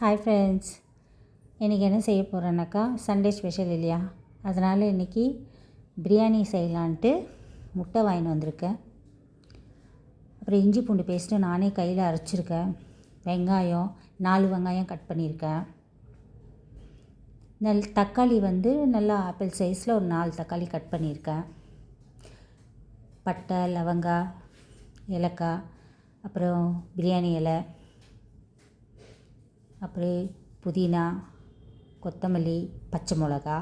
Hi friends, இன்றைக்கி என்ன செய்ய போகிறேன்னாக்கா சண்டே ஸ்பெஷல் இல்லையா, அதனால் இன்றைக்கி பிரியாணி செய்யலான்ட்டு முட்டை வாங்கின்னு வந்திருக்கேன். அப்புறம் இஞ்சி பூண்டு பேஸ்ட்டு நானே கையில் அரைச்சிருக்கேன். வெங்காயம் 4 வெங்காயம் கட் பண்ணியிருக்கேன். தக்காளி நல்லா ஆப்பிள் சைஸில் ஒரு 4 தக்காளி கட் பண்ணியிருக்கேன். பட்டை, லவங்காய், ஏலக்காய், அப்புறம் பிரியாணி இலை, அப்புறம் புதினா, கொத்தமல்லி, பச்சை மிளகா.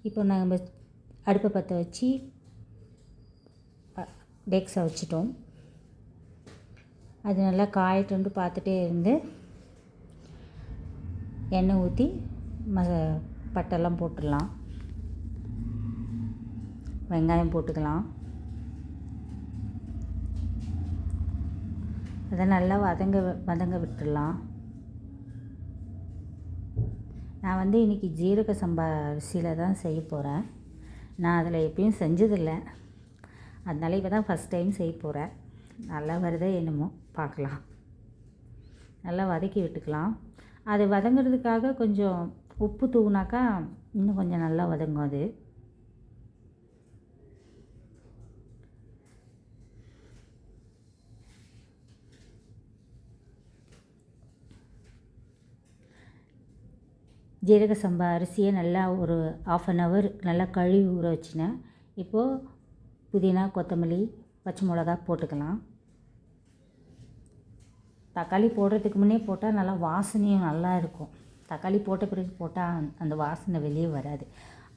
இப்போ நம்ம அடுப்பை பற்ற வச்சு டெக்ஸை வச்சுட்டோம். அது நல்லா காயட்டுன்ட்டு பார்த்துட்டே இருந்து எண்ணெய் ஊற்றி பட்டெல்லாம் போட்டுடலாம். வெங்காயம் போட்டுக்கலாம். அதை நல்லா வதங்க விட்டுடலாம். நான் இன்றைக்கி ஜீரக சம்பா அரிசியில் தான் செய்ய போகிறேன். நான் அதில் எப்பயும் செஞ்சதில்லை, அதனால இப்போ தான் ஃபஸ்ட் டைம் செய்ய போகிறேன். நல்லா வருதோ என்னமோ பார்க்கலாம். நல்லா வதக்கி விட்டுக்கலாம். அது வதங்கிறதுக்காக கொஞ்சம் உப்பு தூவினாக்கா இன்னும் கொஞ்சம் நல்லா வதங்கும். அது ஜீரக சம்பா அரிசியை நல்லா ஒரு 1/2 hour நல்லா கழுவி ஊற வச்சினேன். இப்போது புதினா, கொத்தமல்லி, பச்சை மிளகா போட்டுக்கலாம். தக்காளி போடுறதுக்கு முன்னே போட்டால் நல்லா வாசனையும் நல்லா இருக்கும். தக்காளி போட்ட பிறகு போட்டால் அந்த வாசனை வெளியே வராது.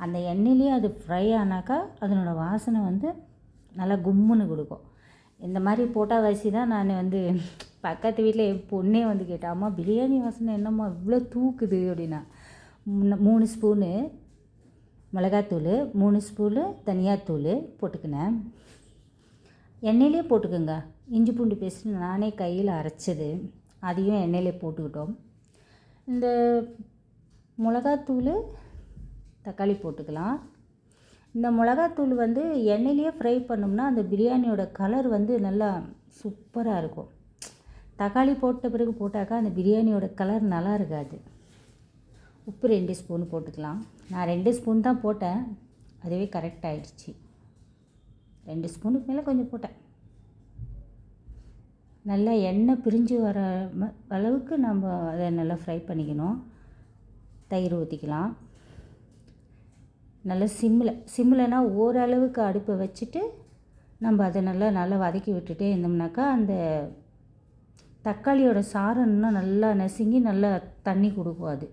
அந்த எண்ணெயிலேயே அது ஃப்ரை ஆனாக்கா அதனோட வாசனை நல்லா கும்முன்னு கொடுக்கும். இந்த மாதிரி போட்டால் வச்சு தான் நான் பக்கத்து வீட்டில் என் பொண்ணே கேட்டா, அம்மா பிரியாணி வாசனை என்னம்மா இவ்வளோ தூக்குது அப்படின்னா. 3 ஸ்பூனு மிளகாத்தூள், 3 ஸ்பூனு தனியாத்தூள் போட்டுக்கினேன். எண்ணெயிலே போட்டுக்கோங்க. இஞ்சி பூண்டு பேஸ்ட்டு நானே கையில் அரைச்சது, அதையும் எண்ணெயிலே போட்டுக்கிட்டோம். இந்த மிளகாத்தூள், தக்காளி போட்டுக்கலாம். இந்த மிளகாத்தூள் எண்ணெயிலே ஃப்ரை பண்ணோம்னா அந்த பிரியாணியோட கலர் நல்லா சூப்பராக இருக்கும். தக்காளி போட்ட பிறகு போட்டாக்கா அந்த பிரியாணியோட கலர் நல்லா இருக்காது. உப்பு 2 ஸ்பூன் போட்டுக்கலாம். நான் 2 ஸ்பூன் தான் போட்டேன், அதுவே கரெக்ட் ஆகிடுச்சு. 2 ஸ்பூனுக்கு மேலே கொஞ்சம் போட்டேன். நல்லா எண்ணெய் பிரிஞ்சு வர அளவுக்கு நம்ம அதை நல்லா ஃப்ரை பண்ணிக்கணும். தயிர் ஊற்றிக்கலாம். நல்லா சிம்மில்னா ஓரளவுக்கு அடுப்பை வச்சுட்டு நம்ம அதை நல்லா வதக்கி விட்டுட்டே இருந்தோம்னாக்கா அந்த தக்காளியோட சாறு இன்னும் நல்லா நசுங்கி நல்லா தண்ணி கொடுக்கும். அது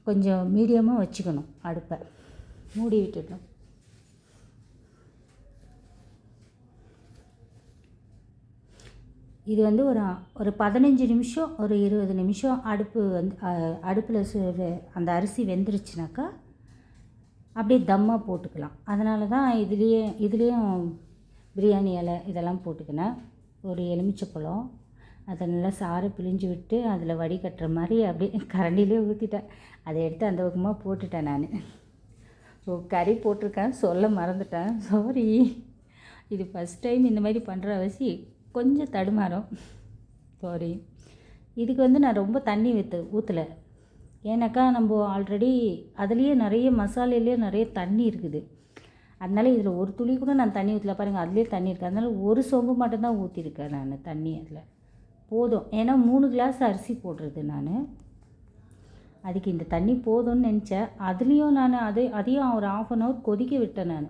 கொஞ்சம் மீடியமாக வச்சுக்கணும். அடுப்பை மூடி விட்டுட்டோம். இது ஒரு 15 நிமிஷம், ஒரு 20 நிமிஷம் அடுப்பில் அந்த அரிசி வெந்துருச்சுனாக்கா அப்படியே தம்மாக போட்டுக்கலாம். அதனால தான் இதுலேயும் பிரியாணி இலை இதெல்லாம் போட்டுக்கினேன். ஒரு எலுமிச்சப்பழம், அதை நல்லா சாறு பிழிஞ்சு விட்டு அதில் வடிகட்டுற மாதிரி அப்படியே கரண்டிலே ஊற்றிட்டேன். அதை எடுத்து அந்த பக்கமாக போட்டுட்டேன். நான் கறி போட்டிருக்கேன், சொல்ல மறந்துட்டேன், சாரி. இது ஃபஸ்ட் டைம் இந்த மாதிரி பண்ணுற அவசி கொஞ்சம் தடுமாறும், சாரி. இதுக்கு நான் ரொம்ப தண்ணி ஊற்றலை. ஏன்னாக்கா நம்ம ஆல்ரெடி அதுலேயே நிறைய மசாலையிலே நிறைய தண்ணி இருக்குது. அதனால இதில் ஒரு துளி கூட நான் தண்ணி ஊற்றல. பாருங்கள், அதுலேயே தண்ணி இருக்குது. அதனால ஒரு சொம்பு மட்டும்தான் ஊற்றிருக்கேன் நான் தண்ணி. அதில் போதும். ஏன்னா 3 கிளாஸ் அரிசி போடுறது நான். அதுக்கு இந்த தண்ணி போதும்னு நினச்சேன். அதுலேயும் நான் அதையும் ஒரு 1/2 hour கொதிக்க விட்டேன். நான்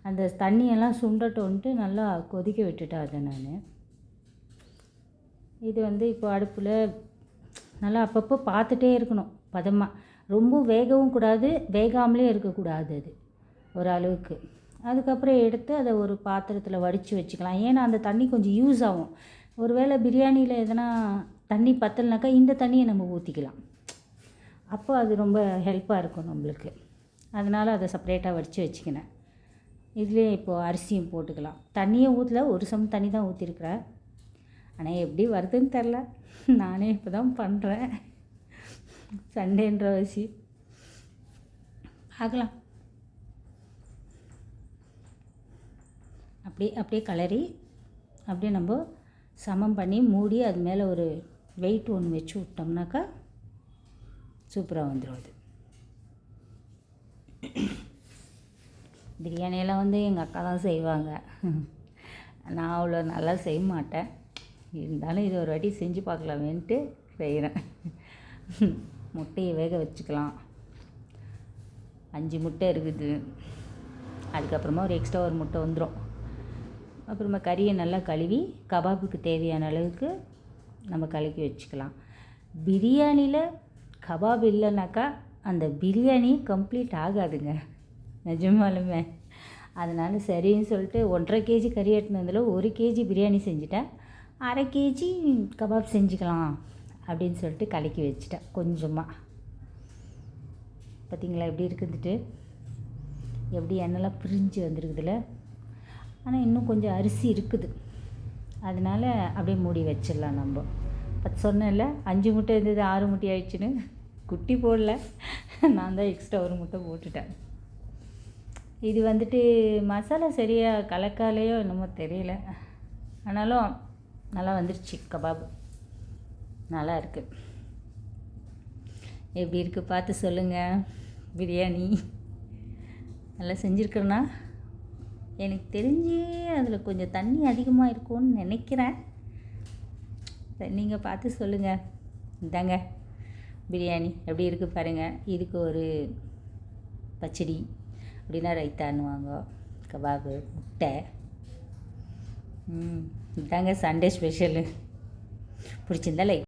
அந்த தண்ணியெல்லாம் சுண்டட்டோன்ட்டு நல்லா கொதிக்க விட்டுட்டேன் அதை நான். இது இப்போ அடுப்பில் நல்லா அப்பப்போ பார்த்துட்டே இருக்கணும் பதமாக. ரொம்ப வேகவும் கூடாது, வேகாமலே இருக்கக்கூடாது. அது ஒரு அளவுக்கு. அதுக்கப்புறம் எடுத்து அதை ஒரு பாத்திரத்தில் வடித்து வச்சுக்கலாம். ஏன்னா அந்த தண்ணி கொஞ்சம் யூஸ் ஆகும். ஒருவேளை பிரியாணியில் எதனா தண்ணி பத்தலைனாக்கா இந்த தண்ணியை நம்ம ஊற்றிக்கலாம். அப்போ அது ரொம்ப ஹெல்ப்பாக இருக்கும் நம்மளுக்கு. அதனால் அதை செப்பரேட்டாக வடித்து வச்சுக்கினேன். இதுலேயே இப்போது அரிசியும் போட்டுக்கலாம். தண்ணியை ஊற்றல, ஒரு சம் தண்ணி தான் ஊற்றிருக்கிறேன். ஆனால் எப்படி வருதுன்னு தெரில, நானே இப்போ தான் பண்ணுறேன். சண்டேன்ற வச்சு பார்க்கலாம். அப்படியே கலரி அப்படியே நம்ம சமம் பண்ணி மூடி அது மேலே ஒரு வெயிட் ஒன்று வச்சு விட்டோம்னாக்கா சூப்பராக வந்துடும் அது. பிரியாணியெல்லாம் வந்து எங்கள் அக்கா தான் செய்வாங்க. நான் அவ்வளோ நல்லா செய்ய மாட்டேன். இருந்தாலும் இது ஒரு வாட்டி செஞ்சு பார்க்கலாமேன்ட்டு செய்கிறேன். முட்டையை வேக வச்சுக்கலாம். 5 முட்டை இருக்குது. அதுக்கப்புறமா ஒரு எக்ஸ்ட்ரா ஒரு முட்டை வந்துடும். அப்புறமா கறியை நல்லா கழுவி கபாபுக்கு தேவையான அளவுக்கு நம்ம கலக்கி வச்சுக்கலாம். பிரியாணியில் கபாப் இல்லைனாக்கா அந்த பிரியாணி கம்ப்ளீட் ஆகாதுங்க, நிஜமாலுமே. அதனால் சரின்னு சொல்லிட்டு 1.5 கேஜி கறி எடுத்துனதில் 1 கேஜி பிரியாணி செஞ்சுட்டேன். 1/2 கேஜி கபாப் செஞ்சுக்கலாம் அப்படின்னு சொல்லிட்டு கலக்கி வச்சுட்டேன் கொஞ்சமாக. பார்த்திங்களா எப்படி இருக்குதுட்டு, எப்படி எண்ணெய்லாம் பிரிஞ்சு வந்துருக்குதுல. ஆனால் இன்னும் கொஞ்சம் அரிசி இருக்குது, அதனால் அப்படியே மூடி வச்சிடலாம். நம்ம சொன்னேன்ல 5 முட்டை இருந்தது 6 முட்டை ஆயிடுச்சுன்னு. குட்டி போடல, நான் தான் எக்ஸ்ட்ரா ஒரு முட்டை போட்டுட்டேன். இது வந்துட்டு மசாலா சரியாக கலக்காலையோ என்னமோ தெரியல, ஆனாலும் நல்லா வந்துருச்சு. கபாப் நல்லா இருக்குது. எப்படி இருக்குது பார்த்து சொல்லுங்கள். பிரியாணி நல்லா செஞ்சுருக்கேன்னா எனக்கு தெரிஞ்சு அதில் கொஞ்சம் தண்ணி அதிகமாக இருக்கும்னு நினைக்கிறேன். நீங்கள் பார்த்து சொல்லுங்கள். இதாங்க பிரியாணி எப்படி இருக்குது பாருங்கள். இதுக்கு ஒரு பச்சடி அப்படின்னா ரைத்தான்னுவாங்க, கபாபு, முட்டை. இதாங்க சண்டே ஸ்பெஷலு. பிடிச்சிருந்தா லைக்